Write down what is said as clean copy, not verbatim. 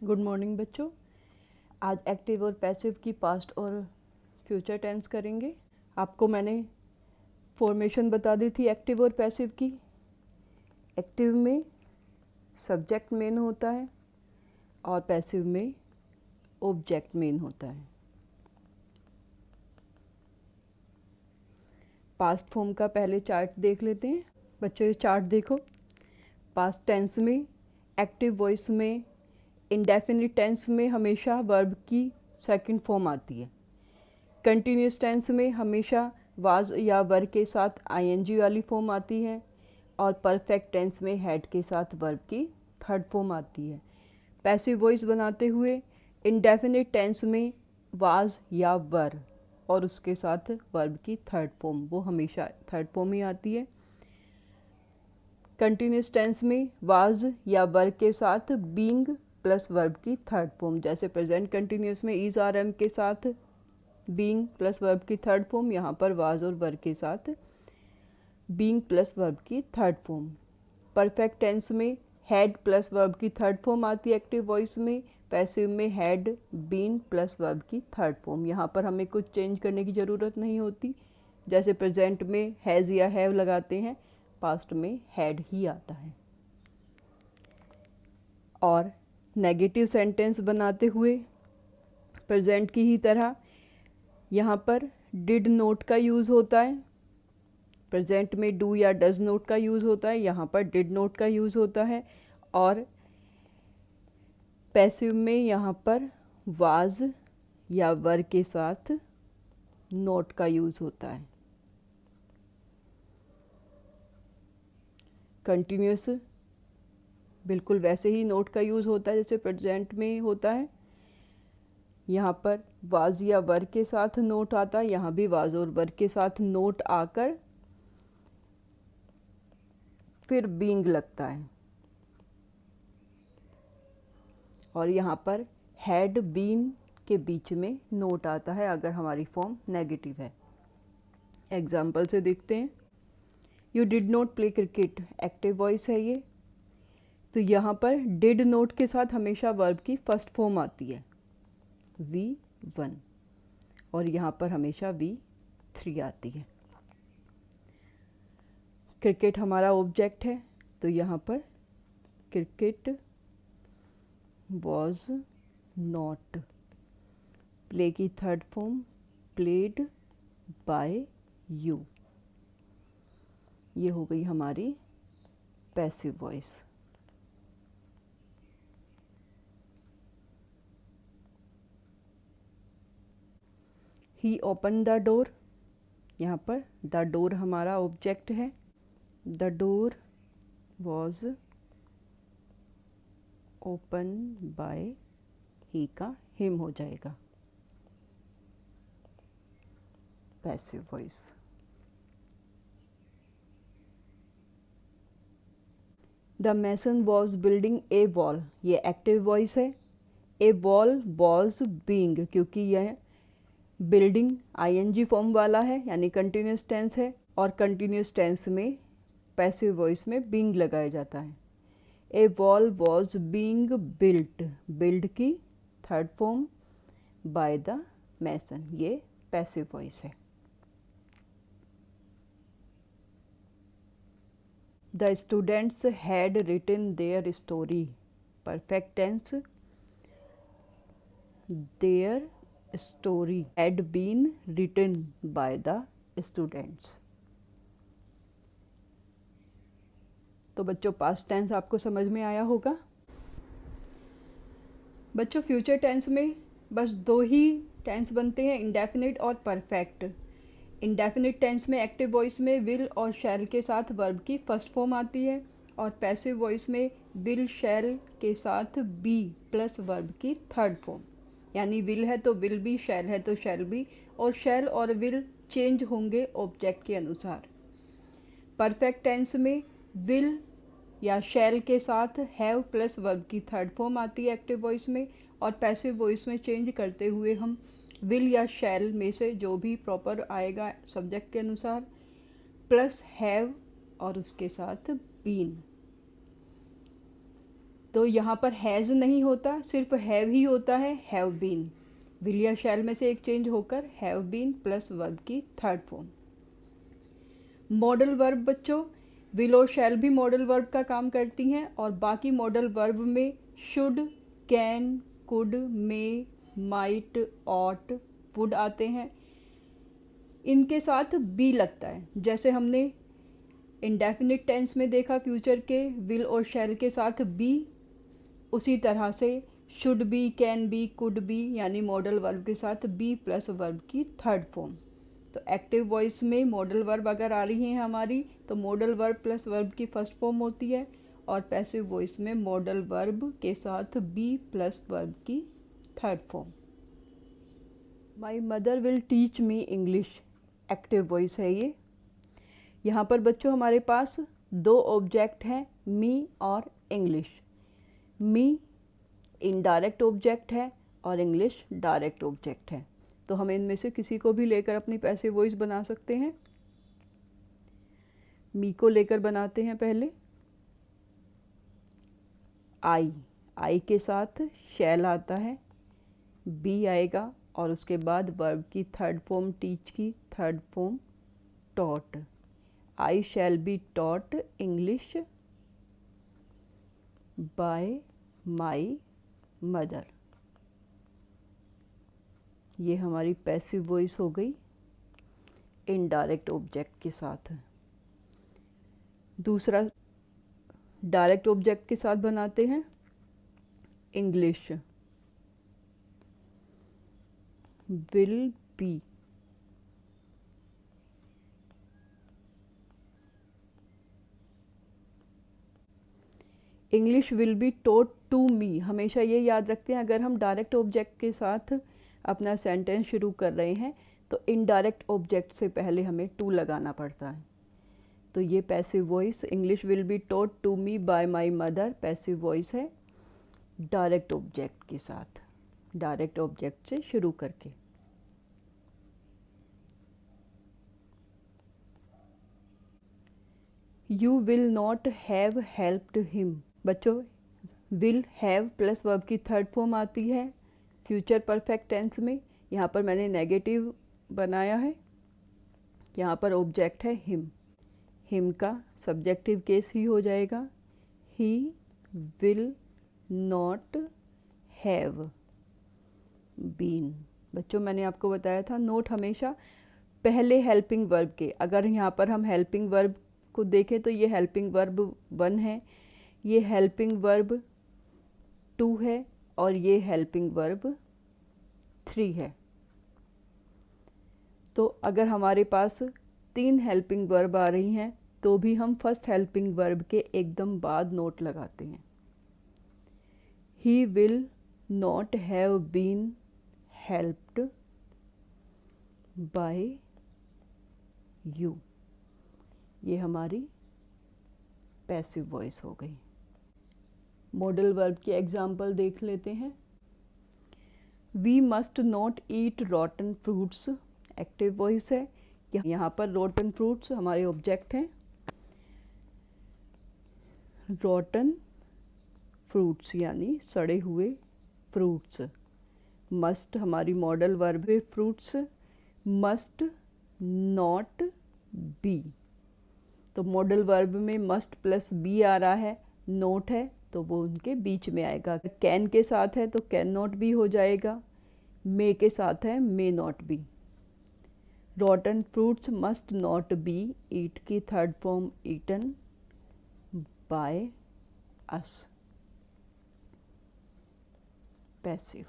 Good morning बच्चों। आज active और पैसिव की पास्ट और फ्यूचर टेंस करेंगे। आपको मैंने फॉर्मेशन बता दी थी एक्टिव और पैसिव की। एक्टिव में सब्जेक्ट मेन होता है और पैसिव में ऑब्जेक्ट मेन होता है। पास्ट फॉर्म का पहले चार्ट देख लेते हैं। बच्चों ये चार्ट देखो। पास्ट टेंस में एक्टिव वॉइस में इंडेफिनिट टेंस में हमेशा वर्ब की सेकंड फॉर्म आती है। कंटिन्यूस टेंस में हमेशा वाज या वर के साथ आईएनजी वाली फॉर्म आती है और परफेक्ट टेंस में हैड के साथ वर्ब की थर्ड फॉर्म आती है। पैसिव वॉइस बनाते हुए इंडेफिनिट टेंस में वाज या वर और उसके साथ वर्ब की थर्ड फॉर्म, वो हमेशा थर्ड फॉर्म ही आती है। कंटिन्यूस टेंस में वाज या वर के साथ बीइंग प्लस वर्ब की थर्ड फॉर्म, जैसे प्रेजेंट कंटिन्यूस में इज आर एम के साथ बीइंग प्लस वर्ब की थर्ड फॉर्म, यहाँ पर वाज और वर के साथ बीइंग प्लस वर्ब की थर्ड फॉर्म। परफेक्ट टेंस में हैड प्लस वर्ब की थर्ड फॉर्म आती है एक्टिव वॉइस में। पैसिव में हैड बीन प्लस वर्ब की थर्ड फॉर्म। यहाँ पर हमें कुछ चेंज करने की ज़रूरत नहीं होती। जैसे प्रेजेंट में हैज़ या हैव लगाते हैं, पास्ट में हैड ही आता है। और नेगेटिव सेंटेंस बनाते हुए प्रेजेंट की ही तरह यहाँ पर डिड नोट का यूज़ होता है। प्रेजेंट में डू या डज नोट का यूज़ होता है, यहाँ पर डिड नोट का यूज़ होता है। और पैसिव में यहाँ पर वाज या वर के साथ नोट का यूज़ होता है। कंटिन्यूस बिल्कुल वैसे ही नोट का यूज़ होता है जैसे प्रेजेंट में होता है। यहाँ पर वाज या वर के साथ नोट आता है, यहाँ भी वाज और वर के साथ नोट आकर फिर बीइंग लगता है। और यहाँ पर हैड बीन के बीच में नोट आता है अगर हमारी फॉर्म नेगेटिव है। एग्जाम्पल से देखते हैं। You did not play cricket, active voice है ये, तो यहाँ पर डिड नोट के साथ हमेशा वर्ब की फर्स्ट फॉर्म आती है V1 और यहाँ पर हमेशा V3 आती है। क्रिकेट हमारा ऑब्जेक्ट है, तो यहाँ पर क्रिकेट वॉज नॉट। प्ले की third form played by you. ये हो गई हमारी passive voice. He open the door, यहाँ पर द डोर हमारा ऑब्जेक्ट है। The door was open by he का हिम हो जाएगा passive voice. The mason was building a wall, ये एक्टिव वॉइस है। ए वॉल वॉज बीइंग, क्योंकि यह बिल्डिंग आईएनजी फॉर्म वाला है यानी कंटिन्यूस टेंस है और कंटिन्यूस टेंस में पैसिव वॉइस में बीइंग लगाया जाता है। A wall was being built, build की third form by the mason, ये पैसिव वॉइस है। The students had written their story, perfect tense their story had been written by the students. तो बच्चों past tense आपको समझ में आया होगा। बच्चों फ्यूचर टेंस में बस दो ही टेंस बनते हैं, इंडेफिनिट और परफेक्ट। इंडेफिनिट टेंस में एक्टिव वॉइस में विल और शैल के साथ वर्ब की फर्स्ट फॉर्म आती है और पैसिव वॉइस में विल शैल के साथ बी प्लस वर्ब की थर्ड फॉर्म, यानी विल है तो विल भी, शैल है तो शैल भी, और शैल और विल चेंज होंगे ऑब्जेक्ट के अनुसार। परफेक्ट टेंस में विल या शैल के साथ हैव प्लस वर्ब की थर्ड फॉर्म आती है एक्टिव वॉइस में, और पैसिव वॉइस में चेंज करते हुए हम विल या शैल में से जो भी प्रॉपर आएगा सब्जेक्ट के अनुसार प्लस हैव और उसके साथ बीन। तो यहाँ पर हैज़ नहीं होता, सिर्फ हैव ही होता है, हैव बीन। विल या शैल में से एक चेंज होकर हैव बीन प्लस वर्ब की थर्ड फॉर्म। मॉडल वर्ब बच्चों, विल और शैल भी मॉडल वर्ब का काम करती हैं, और बाकी मॉडल वर्ब में should, can, could, may, might, ought, would आते हैं। इनके साथ बी लगता है, जैसे हमने इंडेफिनिट टेंस में देखा फ्यूचर के विल और शैल के साथ बी, उसी तरह से should be, can be, could be यानी मॉडल वर्ब के साथ बी प्लस वर्ब की थर्ड फॉर्म। तो एक्टिव वॉइस में मॉडल वर्ब अगर आ रही है हमारी तो मॉडल वर्ब प्लस वर्ब की फर्स्ट फॉर्म होती है, और पैसिव वॉइस में मॉडल वर्ब के साथ बी प्लस वर्ब की third form. My mother will teach me English, active voice है ये। यहाँ पर बच्चों हमारे पास दो ऑब्जेक्ट हैं, मी और इंग्लिश। मी इनडायरेक्ट ऑब्जेक्ट है और इंग्लिश डायरेक्ट ऑब्जेक्ट है, तो हम इनमें से किसी को भी लेकर अपनी पैसिव वॉइस बना सकते हैं। मी को लेकर बनाते हैं पहले। आई के साथ शैल आता है, बी आएगा, और उसके बाद वर्ब की थर्ड फॉर्म टीच की third form taught. I shall be taught English by my mother. ये हमारी पैसिव वॉइस हो गई इनडायरेक्ट ऑब्जेक्ट के साथ। दूसरा डायरेक्ट ऑब्जेक्ट के साथ बनाते हैं, English will be. English will be taught to me. हमेशा ये याद रखते हैं, अगर हम डायरेक्ट ऑब्जेक्ट के साथ अपना सेंटेंस शुरू कर रहे हैं तो इनडायरेक्ट ऑब्जेक्ट से पहले हमें टू लगाना पड़ता है। तो ये passive voice English will be taught to me by my mother passive voice है डायरेक्ट ऑब्जेक्ट के साथ, डायरेक्ट ऑब्जेक्ट से शुरू करके। You will not have helped him. बच्चों विल हैव प्लस वर्ब की थर्ड फॉर्म आती है फ्यूचर परफेक्ट टेंस में। यहाँ पर मैंने नेगेटिव बनाया है, यहाँ पर ऑब्जेक्ट है हिम। हिम का सब्जेक्टिव केस ही हो जाएगा, he will not have been. बच्चों मैंने आपको बताया था नोट हमेशा पहले हेल्पिंग वर्ब के। अगर यहाँ पर हम हेल्पिंग वर्ब को देखें तो ये हेल्पिंग वर्ब 1 है, ये हेल्पिंग वर्ब 2 है, और ये हेल्पिंग वर्ब 3 है। तो अगर हमारे पास 3 हेल्पिंग वर्ब आ रही हैं तो भी हम फर्स्ट हेल्पिंग वर्ब के एकदम बाद नोट लगाते हैं। He will not have been helped by you. ये हमारी पैसिव वॉइस हो गई। मॉडल वर्ब के एग्जाम्पल देख लेते हैं। We must not eat rotten fruits, active voice है। यहाँ पर रॉटन फ्रूट्स हमारे ऑब्जेक्ट हैं। रॉटन फ्रूट्स यानी सड़े हुए फ्रूट्स। मस्ट हमारी मॉडल वर्ब है, फ्रूट्स मस्ट नॉट बी। तो मॉडल वर्ब में मस्ट प्लस बी आ रहा है, नोट है तो वो उनके बीच में आएगा। कैन के साथ है तो कैन नॉट बी हो जाएगा, मे के साथ है may not be. Rotten fruits must not be eat की third form eaten by us passive.